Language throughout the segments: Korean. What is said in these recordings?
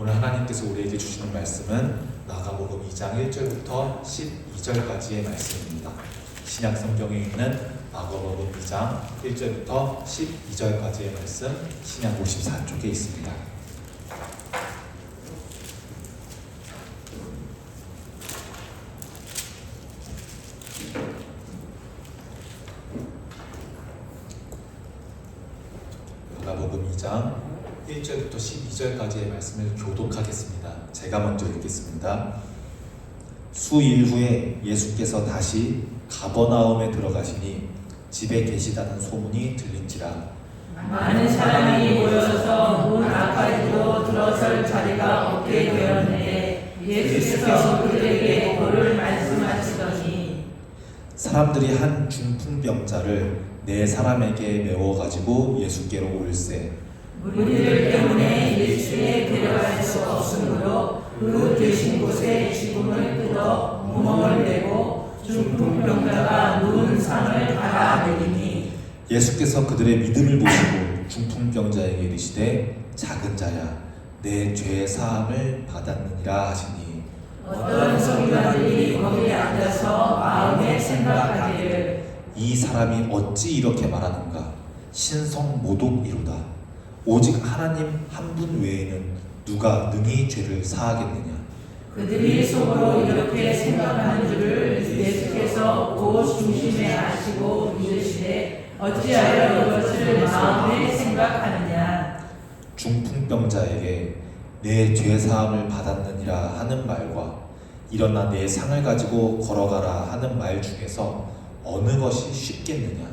오늘 하나님께서 우리에게 주시는 말씀은 마가복음 2장 1절부터 12절까지의 말씀입니다. 신약 성경에 있는 마가복음 2장 1절부터 12절까지의 말씀, 신약 54쪽에 있습니다. 마가복음 2장 1절부터 12절까지의 말씀을 교독하겠습니다. 제가 먼저 읽겠습니다. 수일 후에 예수께서 다시 가버나움에 들어가시니 집에 계시다는 소문이 들린지라. 많은 사람이 모여서 문 앞까지도 들어설 자리가 없게 되었는데 예수께서 그들에게 뭐를 말씀하시더니 사람들이 한 중풍병자를 네 사람에게 메워 가지고 예수께로 올세. 무리들 때문에 예수에 데려갈 수 없으므로 그 계신 곳에 지붕을 뜯어 구멍을 내고 중풍병자가 누운 상을 갈아내리니 예수께서 그들의 믿음을 보시고 중풍병자에게 이르시되 작은 자야 내 죄 사함을 받았느니라 하시니 어떤 서기관들이 거기에 앉아서 마음에 생각하기를 이 사람이 어찌 이렇게 말하는가 신성모독이로다. 오직 하나님 한 분 외에는 누가 능히 죄를 사하겠느냐. 그들이 속으로 이렇게 생각하는 줄을 예수께서 그 중심에 아시고 이르시되 어찌하여 이것을 마음에 생각하느냐. 중풍병자에게 내 죄사함을 받았느니라 하는 말과 일어나 내 상을 가지고 걸어가라 하는 말 중에서 어느 것이 쉽겠느냐.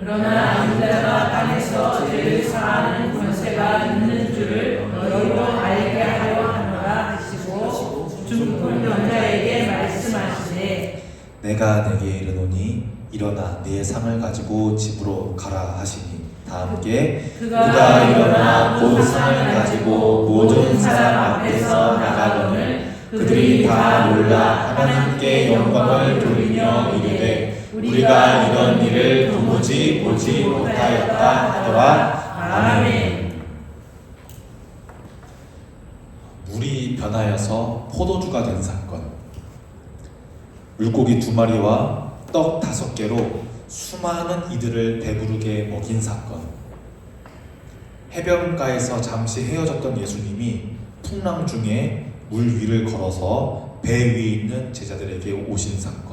그러나 인자가 땅에서 죄를 사하는 권세가 있는 줄을 너희도 알게 하려 하노라 하시고 중풍병자에게 말씀하시되 내가 내게 이르노니 일어나 내 상을 가지고 집으로 가라 하시니 다 함께 그가 일어나 곧 상을 가지고 모든 사람 앞에서 나가거늘 그들이 다 놀라 하나님께 영광을 돌리며 이르되 우리가 이런 일을 도무지 보지 못하였다 하더라. 아멘. 물이 변하여서 포도주가 된 사건. 물고기 2마리와 떡 5개로 수많은 이들을 배부르게 먹인 사건. 해변가에서 잠시 헤어졌던 예수님이 풍랑 중에 물 위를 걸어서 배 위에 있는 제자들에게 오신 사건.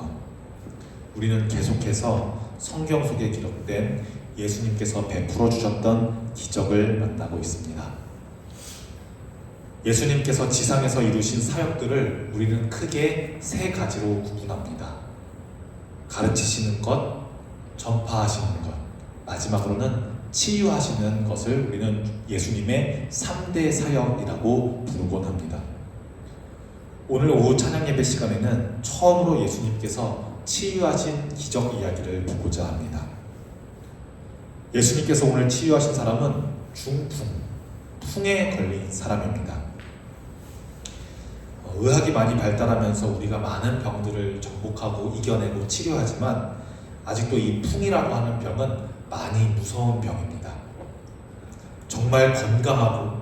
우리는 계속해서 성경 속에 기록된 예수님께서 베풀어 주셨던 기적을 만나고 있습니다. 예수님께서 지상에서 이루신 사역들을 우리는 크게 3가지로 구분합니다. 가르치시는 것, 전파하시는 것, 마지막으로는 치유하시는 것을 우리는 예수님의 3대 사역이라고 부르곤 합니다. 오늘 오후 찬양 예배 시간에는 처음으로 예수님께서 치유하신 기적 이야기를 보고자 합니다. 예수님께서 오늘 치유하신 사람은 풍에 걸린 사람입니다. 의학이 많이 발달하면서 우리가 많은 병들을 정복하고 이겨내고 치료하지만 아직도 이 풍이라고 하는 병은 많이 무서운 병입니다. 정말 건강하고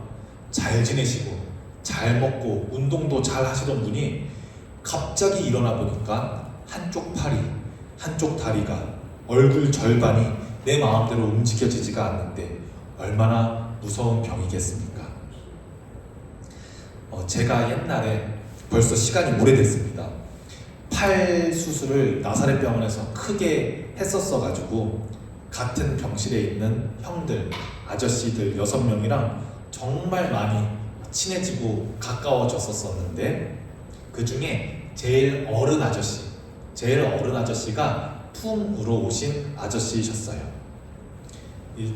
잘 지내시고 잘 먹고 운동도 잘 하시던 분이 갑자기 일어나 보니까 한쪽 팔이, 한쪽 다리가, 얼굴 절반이 내 마음대로 움직여지지가 않는데 얼마나 무서운 병이겠습니까? 제가 옛날에 벌써 시간이 오래됐습니다. 팔 수술을 나사렛 병원에서 크게 했었어가지고 같은 병실에 있는 형들, 아저씨들 6명이랑 정말 많이 친해지고 가까워졌었는데 그 중에 제일 어른 아저씨가 풍으로 오신 아저씨셨어요. 이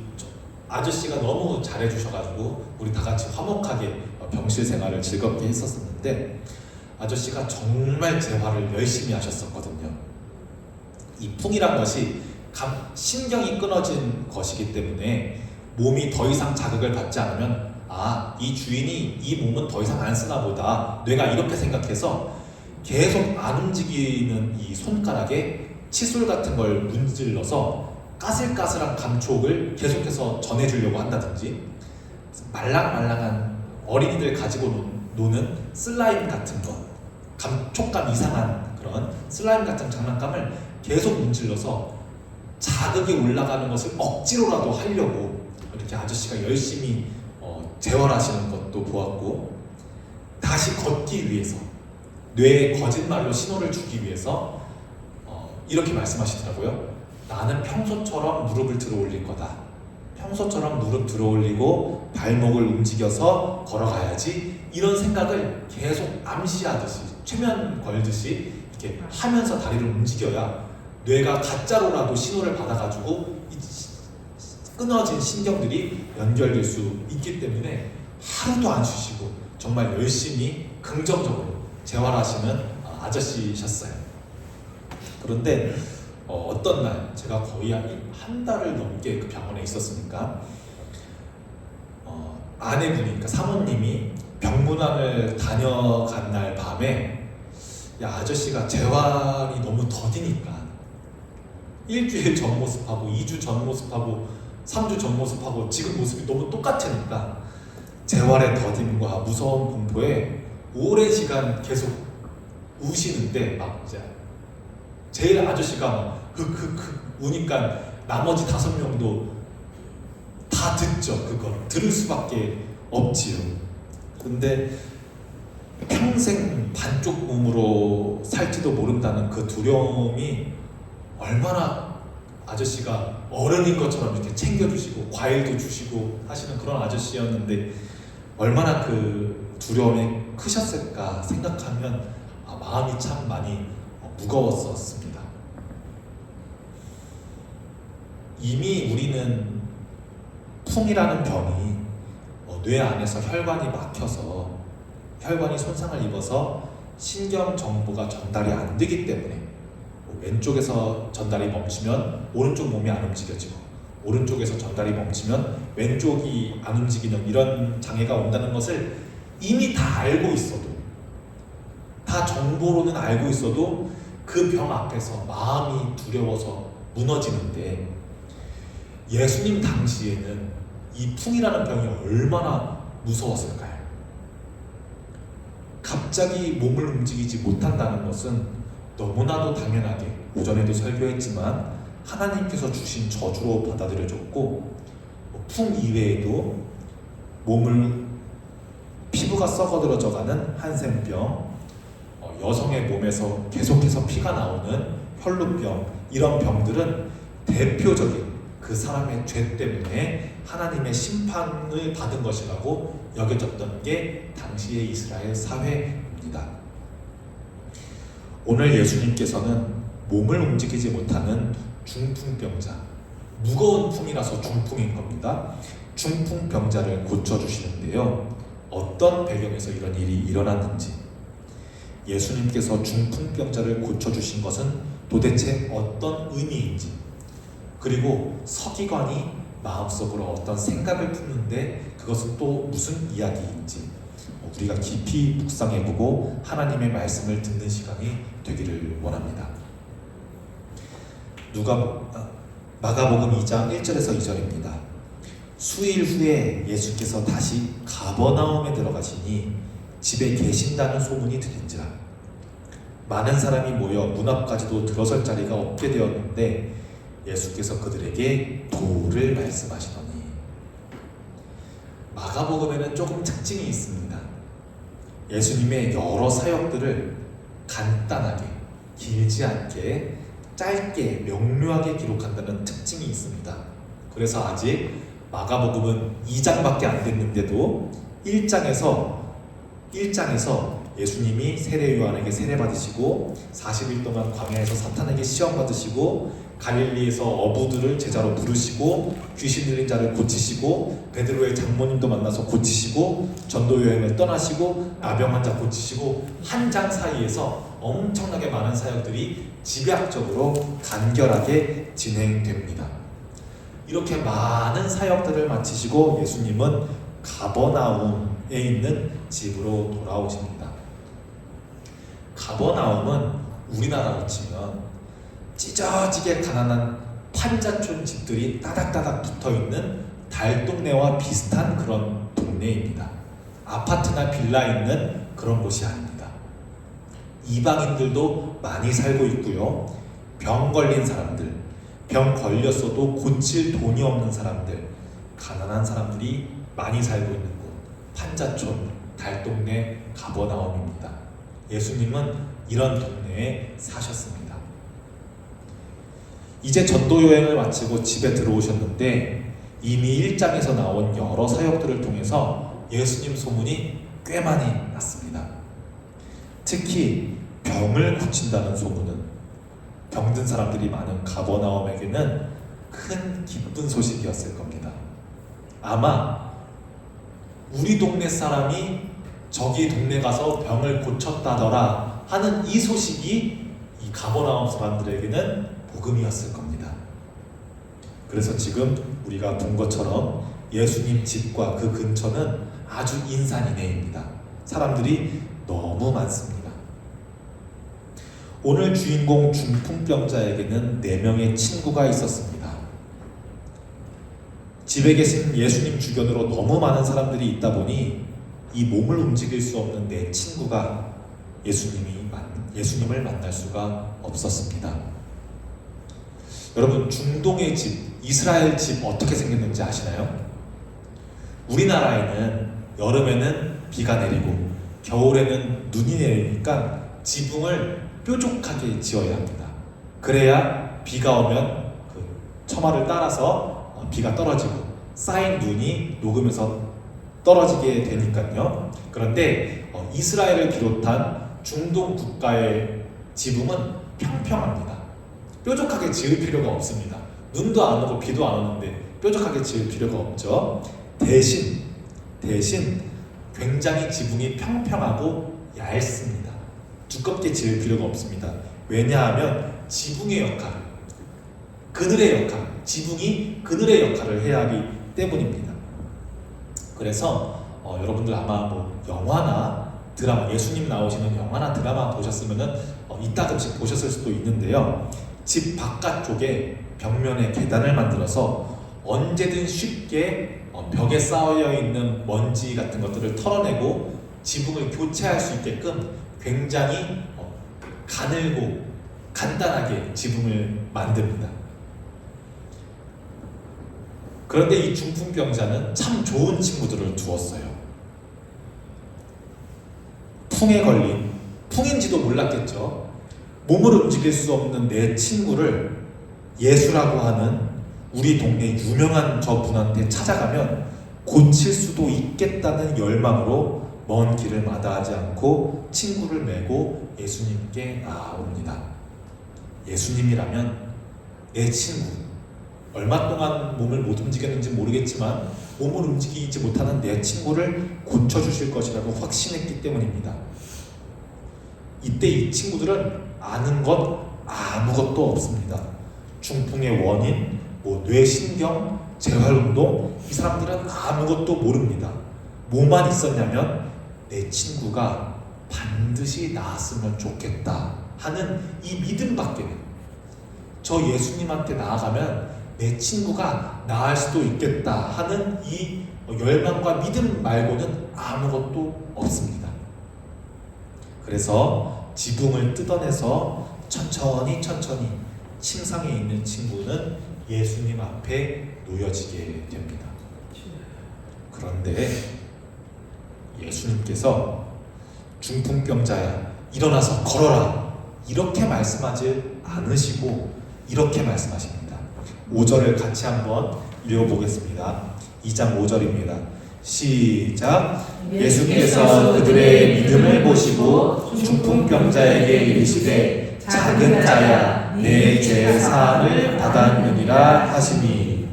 아저씨가 너무 잘해주셔가지고 우리 다 같이 화목하게 병실 생활을 즐겁게 했었는데 아저씨가 정말 재활을 열심히 하셨었거든요. 이 풍이란 것이 신경이 끊어진 것이기 때문에 몸이 더 이상 자극을 받지 않으면 이 주인이 이 몸은 더 이상 안 쓰나 보다, 뇌가 이렇게 생각해서 계속 안 움직이는 이 손가락에 칫솔 같은 걸 문질러서 까슬까슬한 감촉을 계속해서 전해주려고 한다든지 말랑말랑한 어린이들 가지고 노는 슬라임 같은 것, 촉감 이상한 그런 슬라임 같은 장난감을 계속 문질러서 자극이 올라가는 것을 억지로라도 하려고 이렇게 아저씨가 열심히 재활하시는 것도 보았고, 다시 걷기 위해서, 뇌에 거짓말로 신호를 주기 위해서 이렇게 말씀하시더라고요. 나는 평소처럼 무릎을 들어 올릴 거다. 평소처럼 무릎 들어 올리고 발목을 움직여서 걸어가야지. 이런 생각을 계속 암시하듯이, 최면 걸듯이 이렇게 하면서 다리를 움직여야 뇌가 가짜로라도 신호를 받아가지고 끊어진 신경들이 연결될 수 있기 때문에 하루도 안 쉬시고 정말 열심히 긍정적으로 재활하시는 아저씨셨어요. 그런데 어떤 날, 제가 거의 한 달을 넘게 그 병원에 있었으니까 아내분이, 그러니까 사모님이 병문안을 다녀간 날 밤에 야, 아저씨가 재활이 너무 더디니까 일주일 전 모습하고 2주 전 모습하고 3주 전 모습하고 지금 모습이 너무 똑같으니까 재활의 더딤과 무서운 공포에 오랜 시간 계속 우시는데, 막 이제 제일 아저씨가 막 우니까 나머지 5명도 다 듣죠. 그거 들을 수밖에 없지요. 근데 평생 반쪽 몸으로 살지도 모른다는 그 두려움이, 얼마나 아저씨가 어른인 것처럼 이렇게 챙겨주시고 과일도 주시고 하시는 그런 아저씨였는데 얼마나 그 두려움이 크셨을까 생각하면 마음이 참 많이 무거웠었습니다. 이미 우리는 풍이라는 병이 뇌 안에서 혈관이 막혀서 혈관이 손상을 입어서 신경 정보가 전달이 안 되기 때문에, 왼쪽에서 전달이 멈추면 오른쪽 몸이 안 움직여지고, 오른쪽에서 전달이 멈추면 왼쪽이 안 움직이는 이런 장애가 온다는 것을 이미 다 알고 있어도, 다 정보로는 알고 있어도 그 병 앞에서 마음이 두려워서 무너지는데, 예수님 당시에는 이 풍이라는 병이 얼마나 무서웠을까요? 갑자기 몸을 움직이지 못한다는 것은 너무나도 당연하게, 오전에도 설교했지만 하나님께서 주신 저주로 받아들여졌고, 풍 이외에도 피부가 썩어들어져가는 한센병, 여성의 몸에서 계속해서 피가 나오는 혈루병, 이런 병들은 대표적인 그 사람의 죄 때문에 하나님의 심판을 받은 것이라고 여겨졌던 게 당시의 이스라엘 사회입니다. 오늘 예수님께서는 몸을 움직이지 못하는 중풍병자, 무거운 풍이라서 중풍인 겁니다. 중풍병자를 고쳐주시는데요. 어떤 배경에서 이런 일이 일어났는지, 예수님께서 중풍병자를 고쳐주신 것은 도대체 어떤 의미인지, 그리고 서기관이 마음속으로 어떤 생각을 품는데 그것은 또 무슨 이야기인지 우리가 깊이 묵상해보고 하나님의 말씀을 듣는 시간이 되기를 원합니다. 마가복음 2장 1절에서 2절입니다. 수일 후에 예수께서 다시 가버나움에 들어가시니 집에 계신다는 소문이 들린지라 많은 사람이 모여 문 앞까지도 들어설 자리가 없게 되었는데 예수께서 그들에게 도를 말씀하시더니, 마가복음에는 조금 특징이 있습니다. 예수님의 여러 사역들을 간단하게, 길지 않게, 짧게, 명료하게 기록한다는 특징이 있습니다. 그래서 아직 마가복음은 2장밖에 안 됐는데도 1장에서 예수님이 세례 요한에게 세례 받으시고 40일 동안 광야에서 사탄에게 시험 받으시고 갈릴리에서 어부들을 제자로 부르시고 귀신 들린 자를 고치시고 베드로의 장모님도 만나서 고치시고 전도 여행을 떠나시고 나병 환자 고치시고 한 장 사이에서 엄청나게 많은 사역들이 집약적으로 간결하게 진행됩니다. 이렇게 많은 사역들을 마치시고 예수님은 가버나움에 있는 집으로 돌아오십니다. 가버나움은 우리나라로 치면 찢어지게 가난한 판자촌 집들이 따닥따닥 붙어있는 달동네와 비슷한 그런 동네입니다. 아파트나 빌라 있는 그런 곳이 아닙니다. 이방인들도 많이 살고 있고요. 병 걸린 사람들, 병 걸렸어도 고칠 돈이 없는 사람들, 가난한 사람들이 많이 살고 있는 곳, 판자촌, 달동네, 가버나움입니다. 예수님은 이런 동네에 사셨습니다. 이제 전도 여행을 마치고 집에 들어오셨는데 이미 1장에서 나온 여러 사역들을 통해서 예수님 소문이 꽤 많이 났습니다. 특히 병을 고친다는 소문은 병든 사람들이 많은 가버나움에게는 큰 기쁜 소식이었을 겁니다. 아마 우리 동네 사람이 저기 동네 가서 병을 고쳤다더라 하는 이 소식이 이 가버나움 사람들에게는 복음이었을 겁니다. 그래서 지금 우리가 본 것처럼 예수님 집과 그 근처는 아주 인산인해입니다. 사람들이 너무 많습니다. 오늘 주인공 중풍병자에게는 4명의 친구가 있었습니다. 집에 계신 예수님 주변으로 너무 많은 사람들이 있다 보니 이 몸을 움직일 수 없는 4 친구가 예수님을 만날 수가 없었습니다. 여러분, 중동의 집, 이스라엘 집 어떻게 생겼는지 아시나요? 우리나라에는 여름에는 비가 내리고 겨울에는 눈이 내리니까 지붕을 뾰족하게 지어야 합니다. 그래야 비가 오면 그 처마를 따라서 비가 떨어지고 쌓인 눈이 녹으면서 떨어지게 되니까요. 그런데 이스라엘을 비롯한 중동 국가의 지붕은 평평합니다. 뾰족하게 지을 필요가 없습니다. 눈도 안 오고 비도 안 오는데 뾰족하게 지을 필요가 없죠. 대신 굉장히 지붕이 평평하고 얇습니다. 두껍게 지을 필요가 없습니다. 왜냐하면 지붕의 역할, 그늘의 역할, 지붕이 그늘의 역할을 해야 하기 때문입니다. 그래서 여러분들 아마 뭐 영화나 드라마, 예수님 나오시는 영화나 드라마 보셨으면은 이따금씩 보셨을 수도 있는데요. 집 바깥쪽에 벽면에 계단을 만들어서 언제든 쉽게 벽에 쌓여 있는 먼지 같은 것들을 털어내고 지붕을 교체할 수 있게끔 굉장히 가늘고 간단하게 지붕을 만듭니다. 그런데 이 중풍병자는 참 좋은 친구들을 두었어요. 풍에 걸린, 풍인지도 몰랐겠죠. 몸을 움직일 수 없는 4 친구를 예수라고 하는 우리 동네 유명한 저 분한테 찾아가면 고칠 수도 있겠다는 열망으로 먼 길을 마다하지 않고 친구를 메고 예수님께 나아옵니다. 예수님이라면 내 친구, 얼마 동안 몸을 못 움직였는지 모르겠지만 몸을 움직이지 못하는 내 친구를 고쳐주실 것이라고 확신했기 때문입니다. 이때 이 친구들은 아는 것 아무것도 없습니다. 중풍의 원인, 뇌신경, 재활운동, 이 사람들은 아무것도 모릅니다. 뭐만 있었냐면 내 친구가 반드시 나았으면 좋겠다 하는 이 믿음밖에는, 저 예수님한테 나아가면 내 친구가 나을 수도 있겠다 하는 이 열망과 믿음 말고는 아무것도 없습니다. 그래서 지붕을 뜯어내서 천천히 침상에 있는 친구는 예수님 앞에 놓여지게 됩니다. 그런데 예수님께서 중풍병자야 일어나서 걸어라 이렇게 말씀하지 않으시고 이렇게 말씀하십니다. 5절을 같이 한번 읽어보겠습니다. 2장 5절입니다. 시작. 예수께서 그들의 믿음을 보시고 중풍병자에게 이르시되 작은 자야 내 죄 사함을 받았느니라 하시니.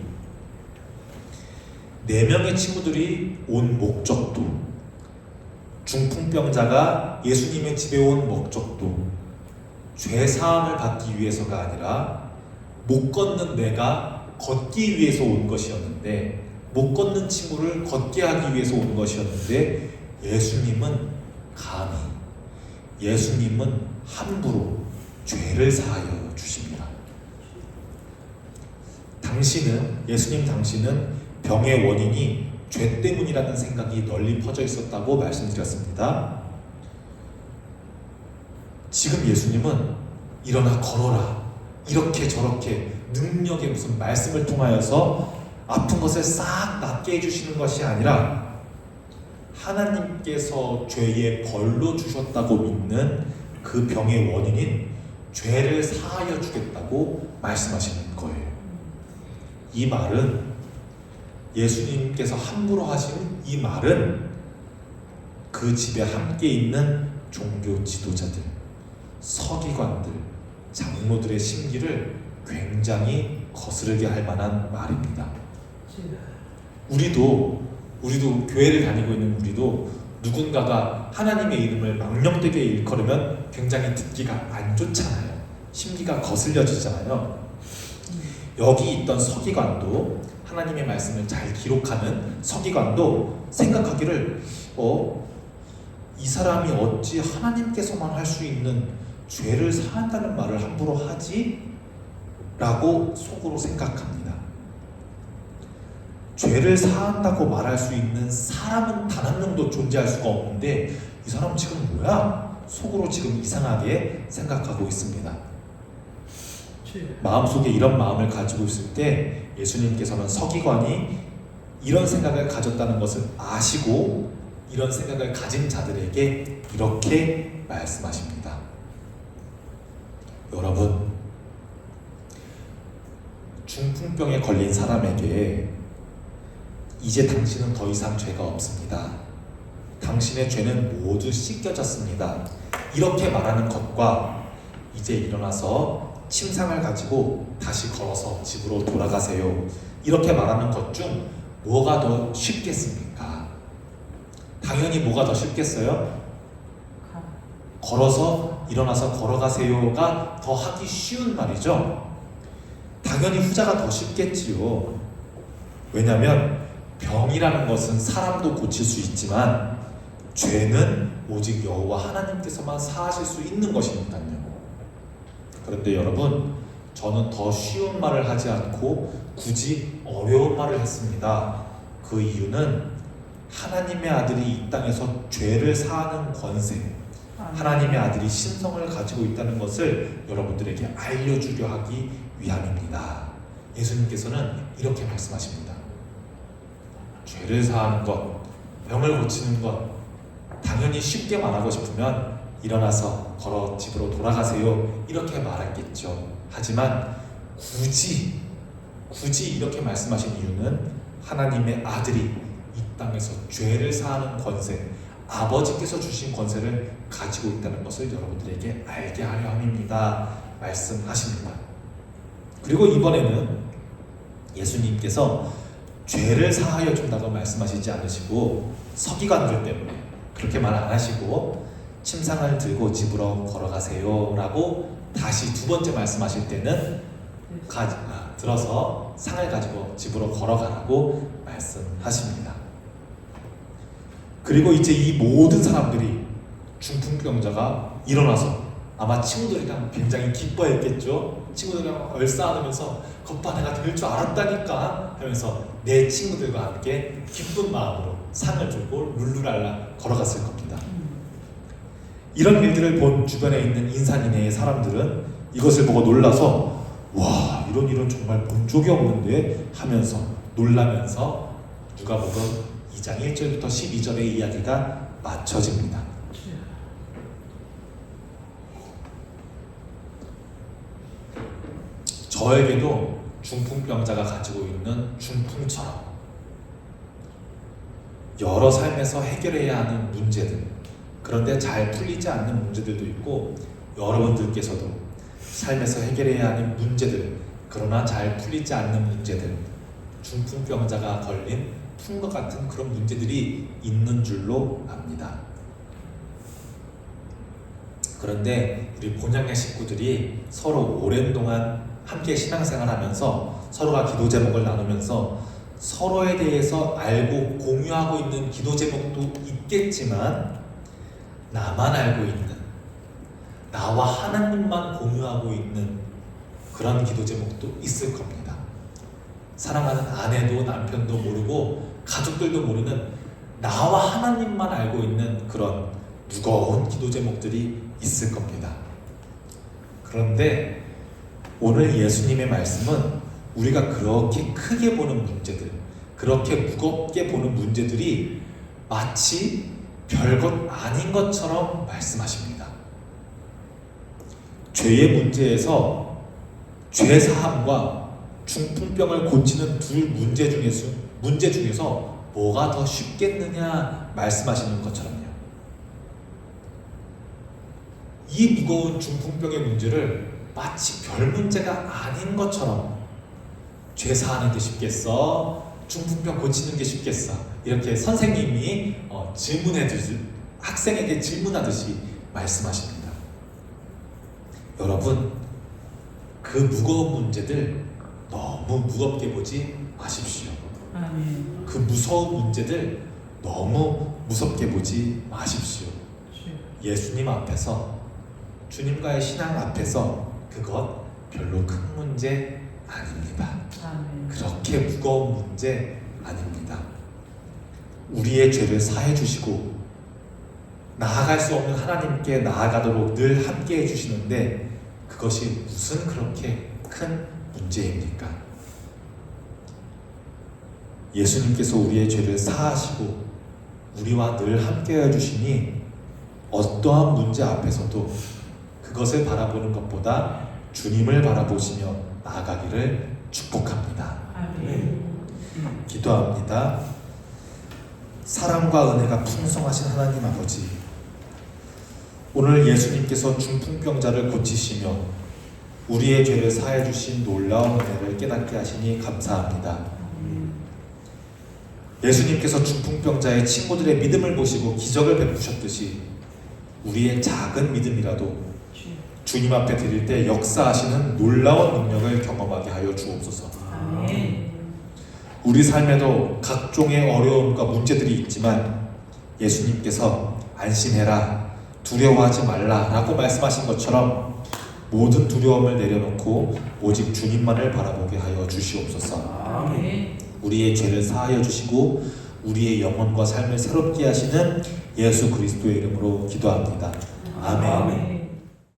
4명의 친구들이 온 목적도, 중풍병자가 예수님의 집에 온 목적도 죄 사함을 받기 위해서가 아니라 못 걷는 내가 걷기 위해서 온 것이었는데, 못 걷는 친구를 걷게 하기 위해서 온 것이었는데, 예수님은 감히, 예수님은 함부로 죄를 사하여 주십니다. 예수님 당신은 병의 원인이 죄 때문이라는 생각이 널리 퍼져 있었다고 말씀드렸습니다. 지금 예수님은 일어나 걸어라, 이렇게 저렇게 능력의 무슨 말씀을 통하여서 아픈 것을 싹 낫게 해주시는 것이 아니라 하나님께서 죄의 벌로 주셨다고 믿는 그 병의 원인인 죄를 사하여 주겠다고 말씀하시는 거예요. 이 말은, 예수님께서 함부로 하신 이 말은 그 집에 함께 있는 종교 지도자들, 서기관들, 장로들의 심기를 굉장히 거스르게 할 만한 말입니다. 우리도 교회를 다니고 있는 우리도 누군가가 하나님의 이름을 망령되게 일컬으면 굉장히 듣기가 안 좋잖아요. 심기가 거슬려지잖아요. 여기 있던 서기관도, 하나님의 말씀을 잘 기록하는 서기관도 생각하기를 이 사람이 어찌 하나님께서만 할 수 있는 죄를 사한다는 말을 함부로 하지? 라고 속으로 생각합니다. 죄를 사한다고 말할 수 있는 사람은 단 한 명도 존재할 수가 없는데 이 사람 지금 뭐야? 속으로 지금 이상하게 생각하고 있습니다. 마음속에 이런 마음을 가지고 있을 때 예수님께서는 서기관이 이런 생각을 가졌다는 것을 아시고 이런 생각을 가진 자들에게 이렇게 말씀하십니다. 여러분, 중풍병에 걸린 사람에게 이제 당신은 더 이상 죄가 없습니다. 당신의 죄는 모두 씻겨졌습니다. 이렇게 말하는 것과 이제 일어나서 침상을 가지고 다시 걸어서 집으로 돌아가세요, 이렇게 말하는 것 중 뭐가 더 쉽겠습니까? 당연히 뭐가 더 쉽겠어요? 걸어서 일어나서 걸어가세요가 더 하기 쉬운 말이죠. 당연히 후자가 더 쉽겠지요. 왜냐하면 병이라는 것은 사람도 고칠 수 있지만 죄는 오직 여호와 하나님께서만 사하실 수 있는 것이니까요. 그런데 여러분, 저는 더 쉬운 말을 하지 않고 굳이 어려운 말을 했습니다. 그 이유는 하나님의 아들이 이 땅에서 죄를 사하는 권세, 하나님의 아들이 신성을 가지고 있다는 것을 여러분들에게 알려주려 하기 위함입니다. 예수님께서는 이렇게 말씀하십니다. 죄를 사하는 것, 병을 고치는 것, 당연히 쉽게 말하고 싶으면 일어나서 걸어 집으로 돌아가세요, 이렇게 말했겠죠. 하지만 굳이 이렇게 말씀하신 이유는 하나님의 아들이 이 땅에서 죄를 사하는 권세, 아버지께서 주신 권세를 가지고 있다는 것을 여러분들에게 알게 하려 함입니다. 말씀하십니다. 그리고 이번에는 예수님께서 죄를 사하여 준다고 말씀하시지 않으시고 서기관들 때문에 그렇게 말 안 하시고 침상을 들고 집으로 걸어가세요 라고 다시 두 번째 말씀하실 때는 들어서 상을 가지고 집으로 걸어가라고 말씀하십니다. 그리고 이제 이 모든 사람들이, 중풍병자가 일어나서 아마 친구들이랑 굉장히 기뻐했겠죠. 친구들이랑 얼싸안으면서 겉바 내가 될 줄 알았다니까 하면서 내 친구들과 함께 기쁜 마음으로 상을 들고 룰루랄라 걸어갔을 겁니다. 이런 일들을 본 주변에 있는 인산인해의 사람들은 이것을 보고 놀라서 와, 이런 일은 정말 본 적이 없는데 하면서 놀라면서 누가복음 2장 1절부터 12절의 이야기가 맞춰집니다. 저에게도 중풍병자가 가지고 있는 중풍처럼 여러 삶에서 해결해야 하는 문제들, 그런데 잘 풀리지 않는 문제들도 있고, 여러분들께서도 삶에서 해결해야 하는 문제들, 그러나 잘 풀리지 않는 문제들, 중풍병자가 걸린 풍과 같은 그런 문제들이 있는 줄로 압니다. 그런데 우리 본향의 식구들이 서로 오랜 동안 함께 신앙생활하면서 서로가 기도 제목을 나누면서 서로에 대해서 알고 공유하고 있는 기도 제목도 있겠지만 나만 알고 있는, 나와 하나님만 공유하고 있는 그런 기도 제목도 있을 겁니다. 사랑하는 아내도 남편도 모르고 가족들도 모르는 나와 하나님만 알고 있는 그런 무거운 기도 제목들이 있을 겁니다. 그런데 오늘 예수님의 말씀은 우리가 그렇게 크게 보는 문제들, 그렇게 무겁게 보는 문제들이 마치 별것 아닌 것처럼 말씀하십니다. 죄의 문제에서 죄사함과 중풍병을 고치는 두 문제 중에서 뭐가 더 쉽겠느냐 말씀하시는 것처럼요. 이 무거운 중풍병의 문제를 마치 별 문제가 아닌 것처럼 죄사하는 게 쉽겠어? 중풍병 고치는 게 쉽겠어? 이렇게 선생님이 학생에게 질문하듯이 말씀하십니다. 여러분, 그 무거운 문제들 너무 무겁게 보지 마십시오. 아멘. 그 무서운 문제들 너무 무섭게 보지 마십시오. 예수님 앞에서, 주님과의 신앙 앞에서 그것 별로 큰 문제 아닙니다. 아멘. 그렇게 무거운 문제 아닙니다. 우리의 죄를 사해 주시고 나아갈 수 없는 하나님께 나아가도록 늘 함께 해주시는데 그것이 무슨 그렇게 큰 문제입니까? 예수님께서 우리의 죄를 사하시고 우리와 늘 함께 해주시니 어떠한 문제 앞에서도 그것을 바라보는 것보다 주님을 바라보시며 나아가기를 축복합니다. 아멘. 기도합니다. 사랑과 은혜가 풍성하신 하나님 아버지, 오늘 예수님께서 중풍병자를 고치시며 우리의 죄를 사해 주신 놀라운 은혜를 깨닫게 하시니 감사합니다. 예수님께서 중풍병자의 친구들의 믿음을 보시고 기적을 베푸셨듯이 우리의 작은 믿음이라도 주님 앞에 드릴 때 역사하시는 놀라운 능력을 경험하게 하여 주옵소서. 아멘. 우리 삶에도 각종의 어려움과 문제들이 있지만 예수님께서 안심해라, 두려워하지 말라 라고 말씀하신 것처럼 모든 두려움을 내려놓고 오직 주님만을 바라보게 하여 주시옵소서. 아멘. 우리의 죄를 사하여 주시고 우리의 영혼과 삶을 새롭게 하시는 예수 그리스도의 이름으로 기도합니다. 아멘. 아멘.